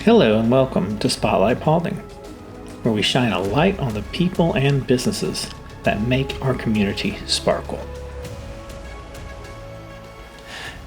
Hello and welcome to Spotlight Paulding, where we shine a light on the people and businesses that make our community sparkle.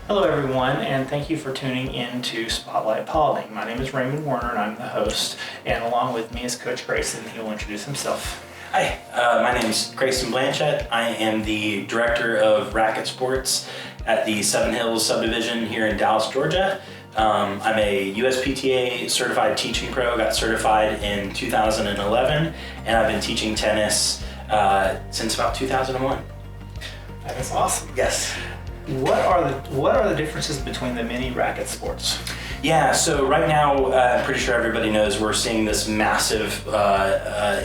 Hello everyone, and thank you for tuning in to Spotlight Paulding. My name is Raymond Warner and I'm the host, and along with me is Coach Grayson. He will introduce himself. Hi, my name is Grayson Blanchette. I am the Director of Racket Sports at the Seven Hills subdivision here in Dallas, Georgia. I'm a USPTA certified teaching pro, got certified in 2011, and I've been teaching tennis since about 2001. That is awesome. Yes. What are the differences between the many racket sports? Yeah, so right now, I'm pretty sure everybody knows we're seeing this massive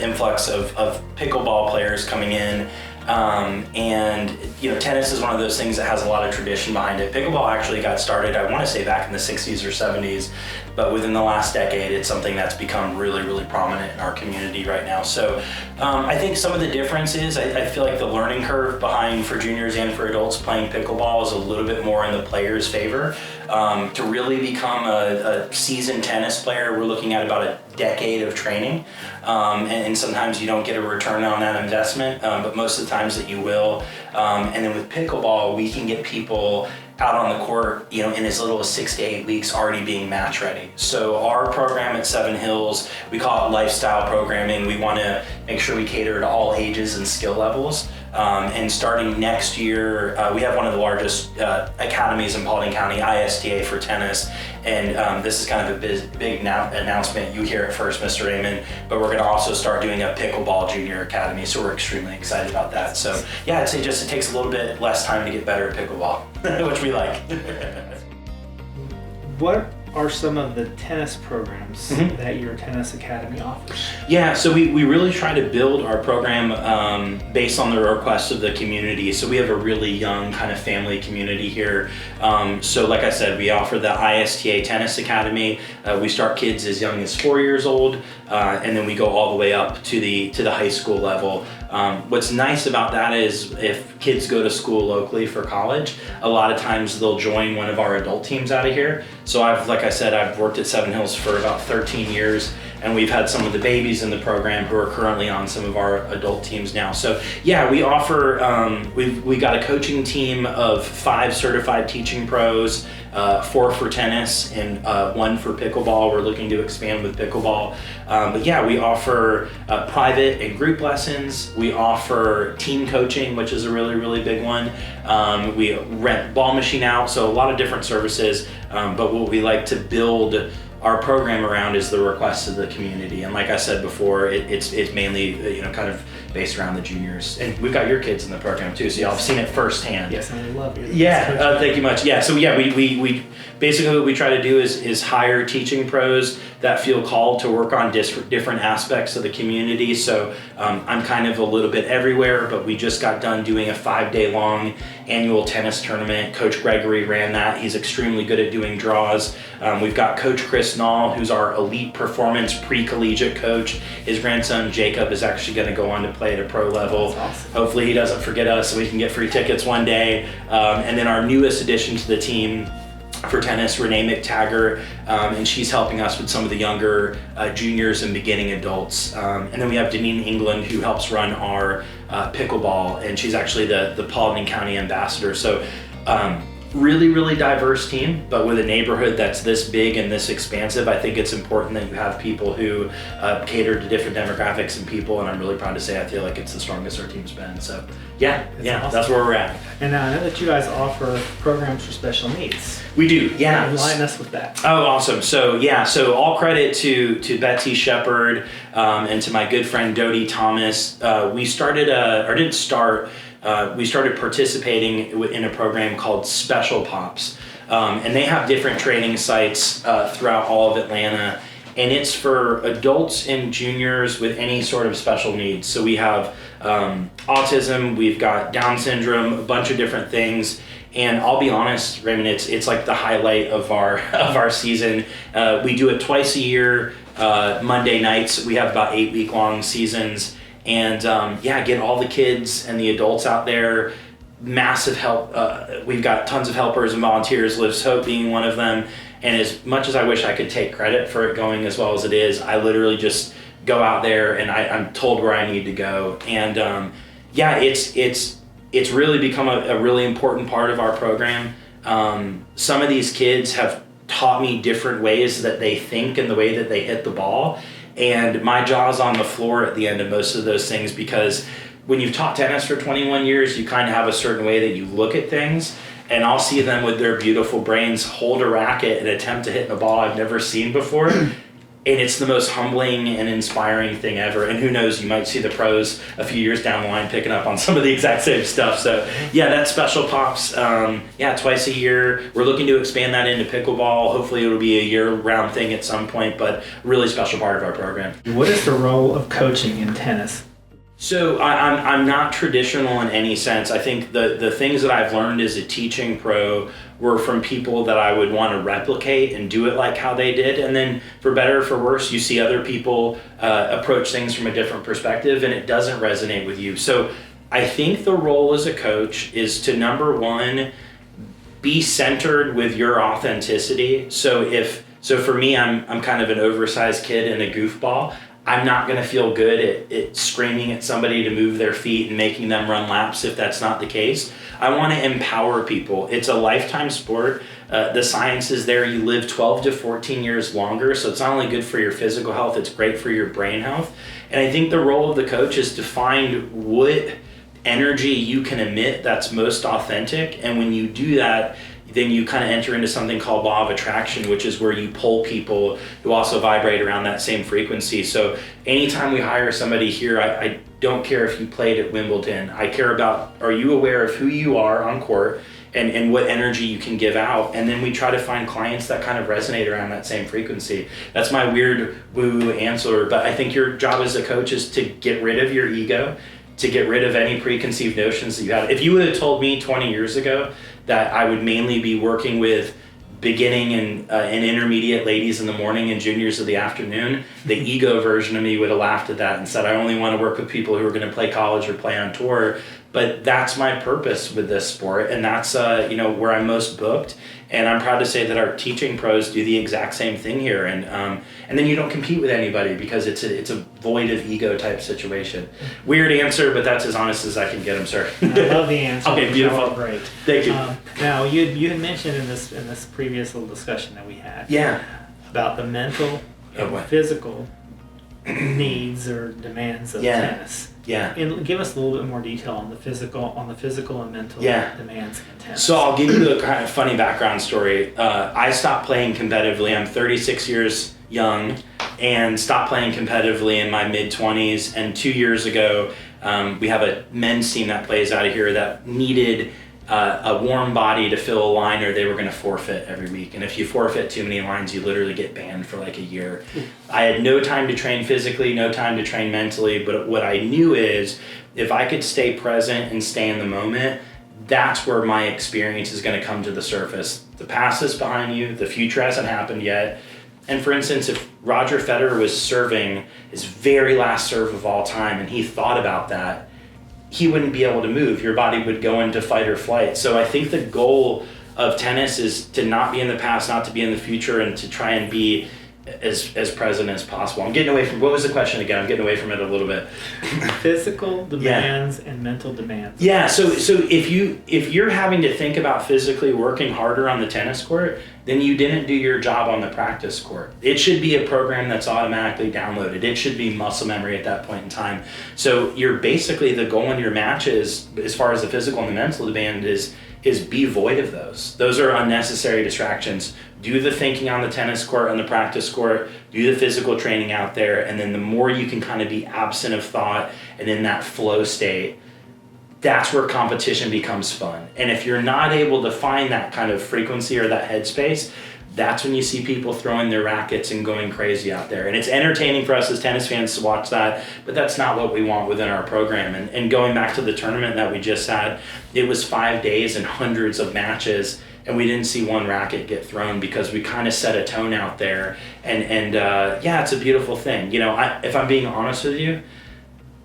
influx of pickleball players coming in. And tennis is one of those things that has a lot of tradition behind it. Pickleball actually got started, I want to say back in the 60s or 70s, but within the last decade, it's something that's become really, really prominent in our community right now. So I think some of the difference is I feel like the learning curve behind for juniors and for adults playing pickleball is a little bit more in the player's favor. To really become a seasoned tennis player, we're looking at about a decade of training, and sometimes you don't get a return on that investment, but most of the times that you will. And then with pickleball, we can get people out on the court, in as little as 6 to 8 weeks already being match ready. So our program at Seven Hills, we call it lifestyle programming. We want to make sure we cater to all ages and skill levels. And starting next year, we have one of the largest academies in Paulding County, ISTA for tennis. And this is kind of a big announcement. You hear it first, Mr. Raymond, but we're going to also start doing a pickleball junior academy. So we're extremely excited about that. So yeah, I'd say just it takes a little bit less time to get better at pickleball, which we like. What are some of the tennis programs that your tennis academy offers? Yeah, so we really try to build our program based on the requests of the community. So we have a really young kind of family community here. So like I said, we offer the ISTA Tennis Academy. We start kids as young as 4 years old, and then we go all the way up to the high school level. What's nice about that is if kids go to school locally for college, a lot of times they'll join one of our adult teams out of here. So like I said, I've worked at Seven Hills for about 13 years, and we've had some of the babies in the program who are currently on some of our adult teams now. So yeah, we offer, we got a coaching team of 5 certified teaching pros, 4 for tennis and 1 for pickleball. We're looking to expand with pickleball. But yeah, we offer private and group lessons. We offer team coaching, which is a really, really big one. We rent ball machine out, so a lot of different services. But what we like to build our program around is the requests of the community. And like I said before, it's mainly kind of based around the juniors. And we've got your kids in the program too, so y'all have seen it firsthand. Yes, I love you. Yeah, thank you much. Yeah, so yeah, we basically what we try to do is hire teaching pros that feel called to work on different aspects of the community. So I'm kind of a little bit everywhere, but we just got done doing a 5-day long annual tennis tournament. Coach Gregory ran that. He's extremely good at doing draws. We've got Coach Chris Nall, who's our elite performance pre-collegiate coach. His grandson Jacob is actually going to go on to play at a pro level. That's awesome. Hopefully he doesn't forget us so we can get free tickets one day. And then our newest addition to the team for tennis, Renee McTaggart, and she's helping us with some of the younger juniors and beginning adults. And then we have Deneen England, who helps run our pickleball, and she's actually the Paulding County ambassador. So really, really diverse team, but with a neighborhood that's this big and this expansive, I think it's important that you have people who cater to different demographics and people, and I'm really proud to say I feel like it's the strongest our team's been. So yeah, awesome. That's where we're at. And I know that you guys offer programs for special needs. We do, yeah. Enlighten us with that. Oh, awesome. So yeah, so all credit to Betsy Shepard and to my good friend Dodie Thomas. We started, we started participating in a program called Special Pops. And they have different training sites throughout all of Atlanta. And it's for adults and juniors with any sort of special needs. So we have autism, we've got Down syndrome, a bunch of different things. And I'll be honest, Raymond, it's like the highlight of our season. We do it twice a year, Monday nights. We have about 8-week-long seasons. And get all the kids and the adults out there. Massive help. We've got tons of helpers and volunteers, Lives Hope being one of them. And as much as I wish I could take credit for it going as well as it is, I literally just go out there and I'm told where I need to go. And it's really become a really important part of our program. Some of these kids have taught me different ways that they think and the way that they hit the ball. And my jaw's on the floor at the end of most of those things, because when you've taught tennis for 21 years, you kind of have a certain way that you look at things. And I'll see them with their beautiful brains hold a racket and attempt to hit a ball I've never seen before. And it's the most humbling and inspiring thing ever. And who knows, you might see the pros a few years down the line picking up on some of the exact same stuff. So yeah, that's Special Pops. Twice a year. We're looking to expand that into pickleball. Hopefully it'll be a year-round thing at some point, but really special part of our program. What is the role of coaching in tennis? So I'm not traditional in any sense. I think the things that I've learned as a teaching pro were from people that I would want to replicate and do it like how they did. And then for better or for worse, you see other people approach things from a different perspective and it doesn't resonate with you. So I think the role as a coach is to, number one, be centered with your authenticity. So for me, I'm kind of an oversized kid and a goofball. I'm not going to feel good at screaming at somebody to move their feet and making them run laps if that's not the case. I want to empower people. It's a lifetime sport. The science is there. You live 12 to 14 years longer, so it's not only good for your physical health, it's great for your brain health. And I think the role of the coach is to find what energy you can emit that's most authentic. And when you do that, then you kind of enter into something called law of attraction, which is where you pull people who also vibrate around that same frequency. So anytime we hire somebody here, I don't care if you played at Wimbledon. I care about, are you aware of who you are on court and what energy you can give out? And then we try to find clients that kind of resonate around that same frequency. That's my weird woo answer, but I think your job as a coach is to get rid of your ego, to get rid of any preconceived notions that you have. If you would have told me 20 years ago that I would mainly be working with beginning and intermediate ladies in the morning and juniors of the afternoon, the ego version of me would have laughed at that and said, I only want to work with people who are going to play college or play on tour. But that's my purpose with this sport, and that's where I'm most booked. And I'm proud to say that our teaching pros do the exact same thing here. And then you don't compete with anybody because it's a void of ego type situation. Weird answer, but that's as honest as I can get. I'm sorry. I love the answer. Okay, beautiful. Great. Thank you. Now you had mentioned in this previous little discussion that we had. Yeah. About the mental and physical needs or demands of tennis. Yeah. And give us a little bit more detail on the physical and mental demands in tennis. So I'll give you a kind of funny background story. I stopped playing competitively. I'm 36 years young and stopped playing competitively in my mid-20s. And 2 years ago, we have a men's team that plays out of here that needed a warm body to fill a line, or they were going to forfeit every week. And if you forfeit too many lines, you literally get banned for like a year. I had no time to train physically, no time to train mentally, but what I knew is if I could stay present and stay in the moment, that's where my experience is going to come to the surface. The past is behind you, the future hasn't happened yet. And for instance, if Roger Federer was serving his very last serve of all time and he thought about that, he wouldn't be able to move. Your body would go into fight or flight. So I think the goal of tennis is to not be in the past, not to be in the future, and to try and be as present as possible. I'm getting away from, what was the question again? I'm getting away from it a little bit. Physical demands and mental demands. Yeah, so if you're having to think about physically working harder on the tennis court, then you didn't do your job on the practice court. It should be a program that's automatically downloaded. It should be muscle memory at that point in time. So you're basically, the goal in your matches, as far as the physical and the mental demand is be void of those. Those are unnecessary distractions. Do the thinking on the tennis court, on the practice court, do the physical training out there, and then the more you can kind of be absent of thought and in that flow state, that's where competition becomes fun. And if you're not able to find that kind of frequency or that headspace, that's when you see people throwing their rackets and going crazy out there. And it's entertaining for us as tennis fans to watch that, but that's not what we want within our program. And going back to the tournament that we just had, it was 5 days and hundreds of matches, and we didn't see one racket get thrown because we kind of set a tone out there. And it's a beautiful thing. If I'm being honest with you,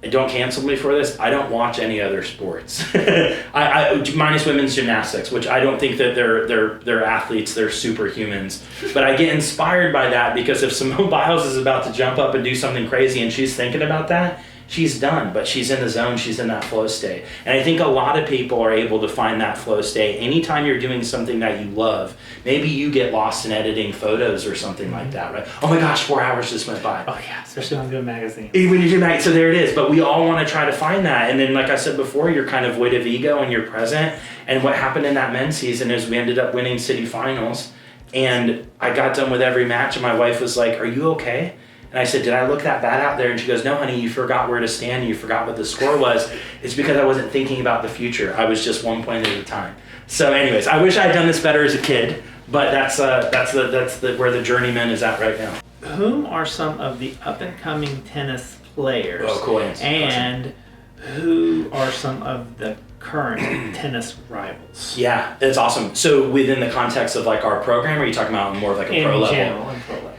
don't cancel me for this, I don't watch any other sports. I minus women's gymnastics, which I don't think that they're athletes, they're superhumans. But I get inspired by that because if Simone Biles is about to jump up and do something crazy and she's thinking about that, she's done, but she's in the zone, she's in that flow state. And I think a lot of people are able to find that flow state anytime you're doing something that you love. Maybe you get lost in editing photos or something like that, right? Oh my gosh, 4 hours just went by. Oh yeah, especially when I'm doing magazines. When you do magazines, so there it is. But we all want to try to find that. And then like I said before, you're kind of void of ego and you're present. And what happened in that men's season is we ended up winning city finals. And I got done with every match and my wife was like, "Are you okay?" And I said, "Did I look that bad out there?" And she goes, "No, honey, you forgot where to stand. You forgot what the score was." It's because I wasn't thinking about the future. I was just 1 point at a time. So anyways, I wish I'd done this better as a kid, but that's where the journeyman is at right now. Whom are some of the up-and-coming tennis players? Oh, cool answer. And who are some of the current tennis rivals? Yeah, that's awesome. So within the context of like our program, or are you talking about more of like a pro level? In pro level.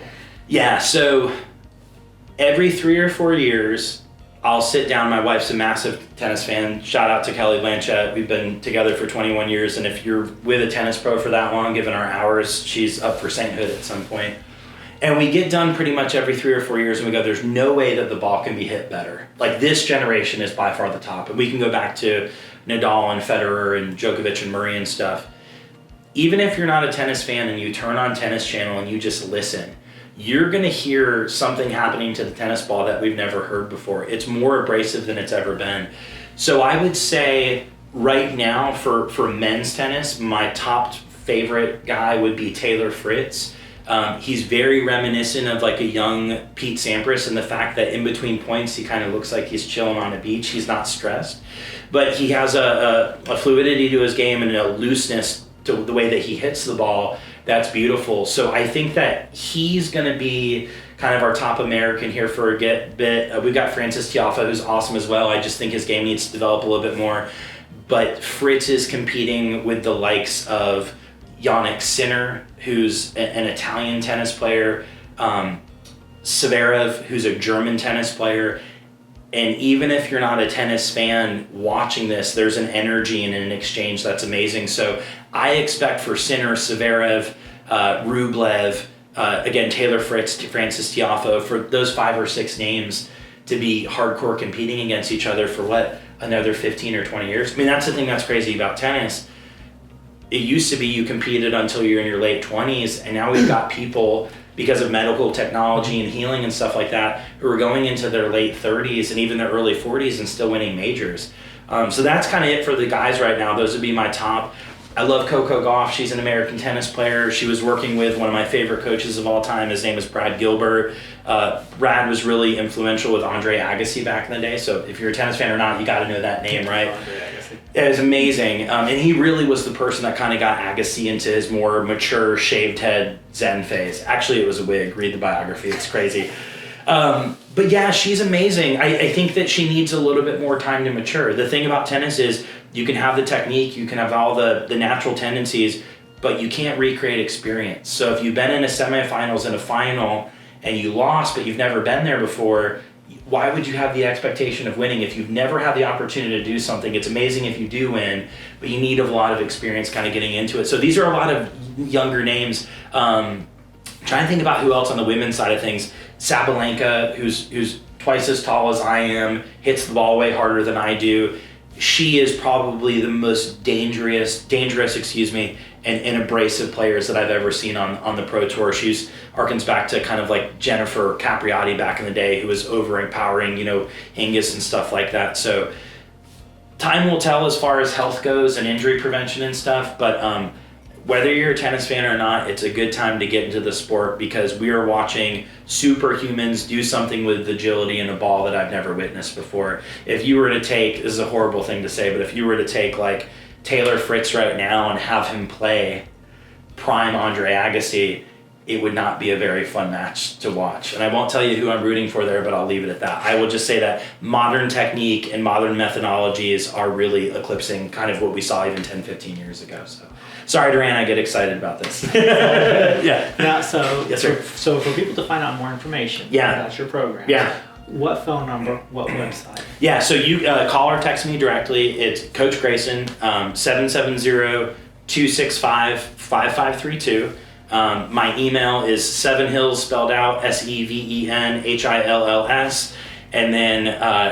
Yeah, so every 3 or 4 years, I'll sit down. My wife's a massive tennis fan. Shout out to Kelly Blanchette. We've been together for 21 years. And if you're with a tennis pro for that long, given our hours, she's up for sainthood at some point. And we get done pretty much every 3 or 4 years and we go, there's no way that the ball can be hit better. Like this generation is by far the top. And we can go back to Nadal and Federer and Djokovic and Murray and stuff. Even if you're not a tennis fan and you turn on Tennis Channel and you just listen, you're going to hear something happening to the tennis ball that we've never heard before. It's more abrasive than it's ever been. So I would say right now for men's tennis, my top favorite guy would be Taylor Fritz. He's very reminiscent of like a young Pete Sampras in the fact that in between points, he kind of looks like he's chilling on a beach. He's not stressed, but he has a fluidity to his game and a looseness to the way that he hits the ball. That's beautiful. So I think that he's going to be kind of our top American here for a bit. We got Francis Tiafoe, who's awesome as well. I just think his game needs to develop a little bit more. But Fritz is competing with the likes of Jannik Sinner, who's an Italian tennis player, Zverev, who's a German tennis player. And even if you're not a tennis fan watching this, there's an energy and an exchange that's amazing. So I expect for Sinner, Zverev, Rublev, again, Taylor Fritz, Francis Tiafoe, for those 5 or 6 names to be hardcore competing against each other for another 15 or 20 years. I mean, that's the thing that's crazy about tennis. It used to be you competed until you're in your late 20s, and now we've got people, because of medical technology and healing and stuff like that, who are going into their late 30s and even their early 40s and still winning majors. So that's kind of it for the guys right now. Those would be my top. I love Coco Gauff. She's an American tennis player. She was working with one of my favorite coaches of all time. His name is Brad Gilbert. Brad was really influential with Andre Agassi back in the day. So if you're a tennis fan or not, you got to know that name, right? It was amazing. And he really was the person that kind of got Agassi into his more mature, shaved head Zen phase. Actually, it was a wig. Read the biography. It's crazy. But yeah, she's amazing. I think that she needs a little bit more time to mature. The thing about tennis is you can have the technique, you can have all the natural tendencies, but you can't recreate experience. So if you've been in a semifinals and a final and you lost, but you've never been there before, why would you have the expectation of winning if you've never had the opportunity to do something? It's amazing if you do win, but you need a lot of experience kind of getting into it. So these are a lot of younger names. Trying to think about who else on the women's side of things. Sabalenka, who's twice as tall as I am, hits the ball way harder than I do. She is probably the most dangerous, and abrasive players that I've ever seen on the Pro Tour. She's harkens back to kind of like Jennifer Capriati back in the day, who was overempowering, Hingis and stuff like that. So time will tell as far as health goes and injury prevention and stuff, but whether you're a tennis fan or not, it's a good time to get into the sport because we are watching superhumans do something with agility in a ball that I've never witnessed before. If you were to take, this is a horrible thing to say, but if you were to take like Taylor Fritz right now and have him play prime Andre Agassi, it would not be a very fun match to watch. And I won't tell you who I'm rooting for there, but I'll leave it at that. I will just say that modern technique and modern methodologies are really eclipsing kind of what we saw even 10, 15 years ago. So sorry, Duran, I get excited about this. Yeah. Now, so yes, sir. So for people to find out more information Yeah. about your program, Yeah. What phone number? What website? Yeah, so you call or text me directly. It's Coach Grayson, 770-265-5532. My email is sevenhills, spelled out SEVENHILLS, and then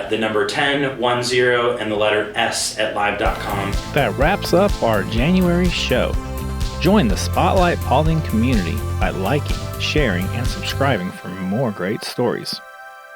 the number 1010 and the letter S at live.com. That wraps up our January show. Join the Spotlight Paulding community by liking, sharing, and subscribing for more great stories.